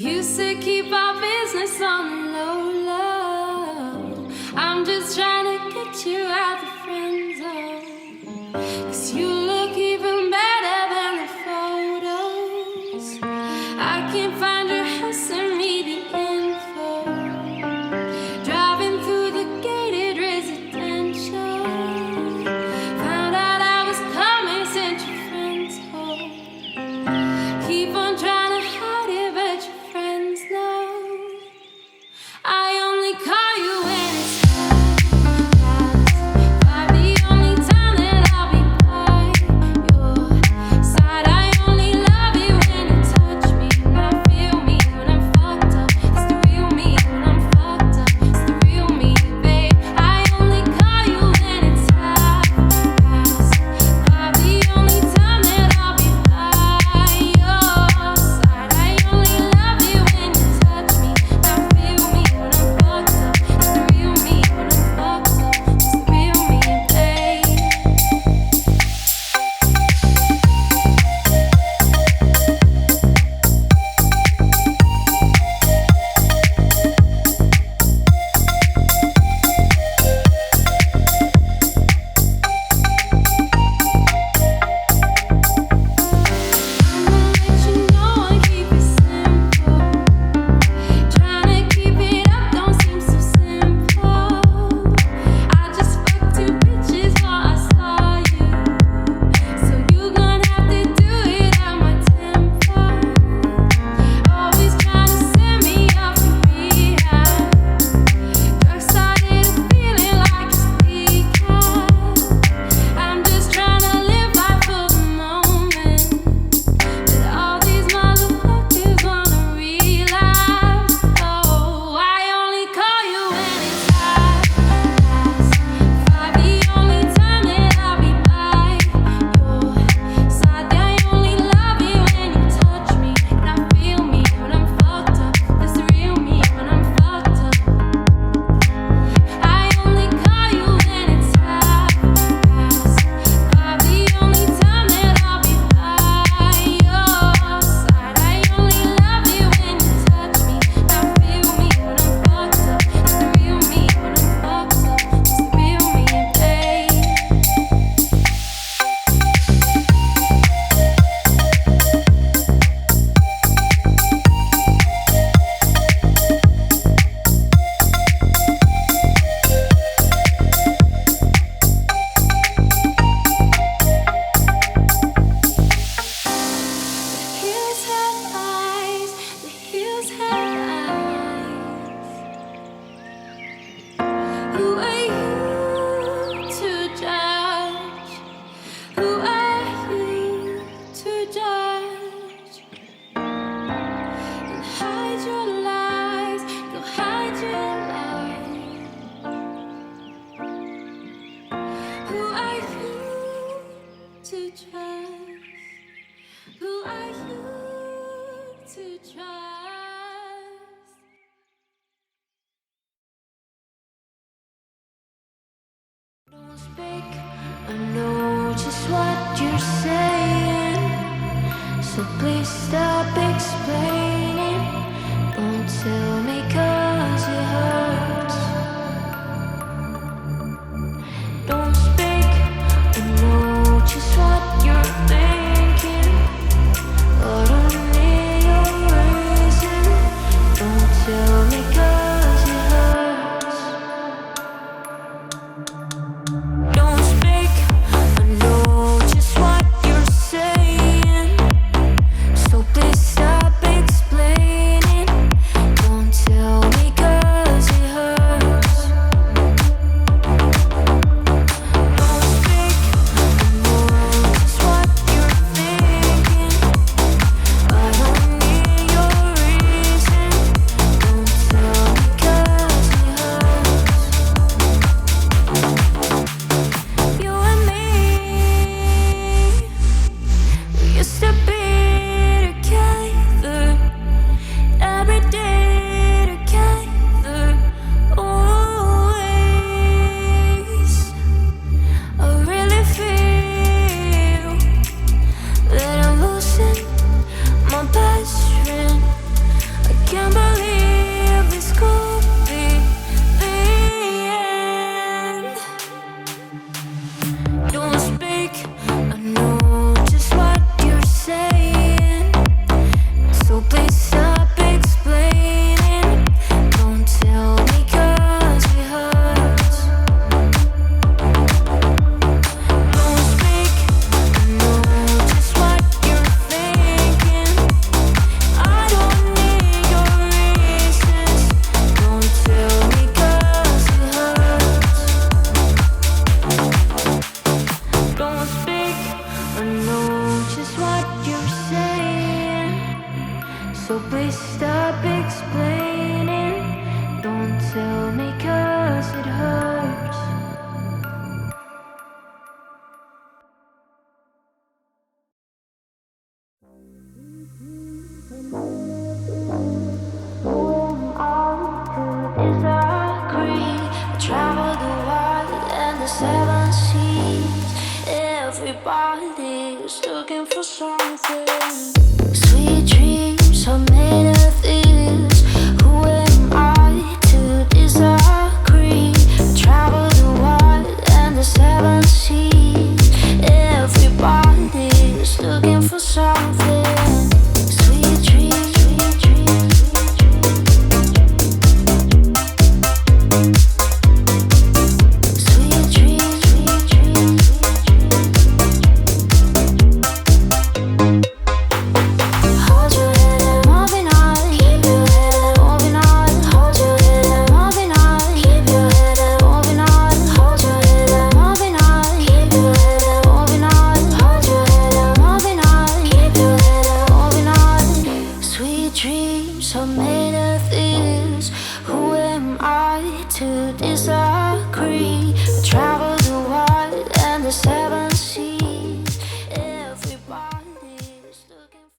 Used to keep our business on the low, low. I'm just trying to get you out the friend zone. 'Cause you look even better than the photos. I can't find your house and read the info. Driving through the gated residential. Found out I was coming, sent your friends home. Keep on trying to hide it, but your friends know. I only call you when it's time. The only time that I'll be by your side. I only love you when you touch me, when I feel me, when I'm fucked up. It's the real me when I'm fucked up. It's the real me, babe. I only call you when it's half past five. The only time that I'll be by your side. I only love you when you touch me, when I feel me, when I'm fucked up. It's the real me when I'm fucked up. It's the real me, babe. I'ma let you know I keep it simple. Trying to keep it up don't seem so simple. I just fucked 2 bitches while I saw you. So you gon' have to do it at my tempo. Always trying to send me off to rehab. Drug started feeling like it's decaf. I'm just trying to live life for the moment. But all these motherfuckers wanna relapse. Oh, I only call you when it's half past five. The only time that I'll be by your side. I only love you when you touch me, when I feel me, when I'm fucked up. It's the real me when I'm fucked up. I only call you when it's half past five. The only time that I'll be by your side. I only love you when you touch me, when I feel me, when I'm fucked up. It's the real me when I'm fucked up. It's the real me, babe. Heels have eyes, the heels have eyes. Who are you to judge? Who are you to judge? And hide your lies, go hide your lies. Who are you to trust? Who are you to trust? Don't speak, I know just what you're saying. So please stop explaining. Don't tell me 'cause it hurts. Don't speak, I know just what you're thinking. I don't need your reason. Don't tell me 'cause it hurts. Don't speak, I know just what you're saying. So please know just what you're saying, so please stop explaining. Don't tell me 'cause it hurts. Disagree. I travel the world and the seven seas. Everybody's looking for something. Sweet dreams are made of this. Who am I to disagree? I travel the world and the seven seas. Everybody's looking for something. Sweet dreams, sweet dreams, sweet dreams, sweet dreams, hold your head and moving on. Keep your head and moving on. Hold your head and moving on. Keep your head and moving on. Hold your head and moving on. Keep your head and moving on. Hold your head and moving on. Keep your head and moving on. Sweet dreams are made of this. Who am I to decide?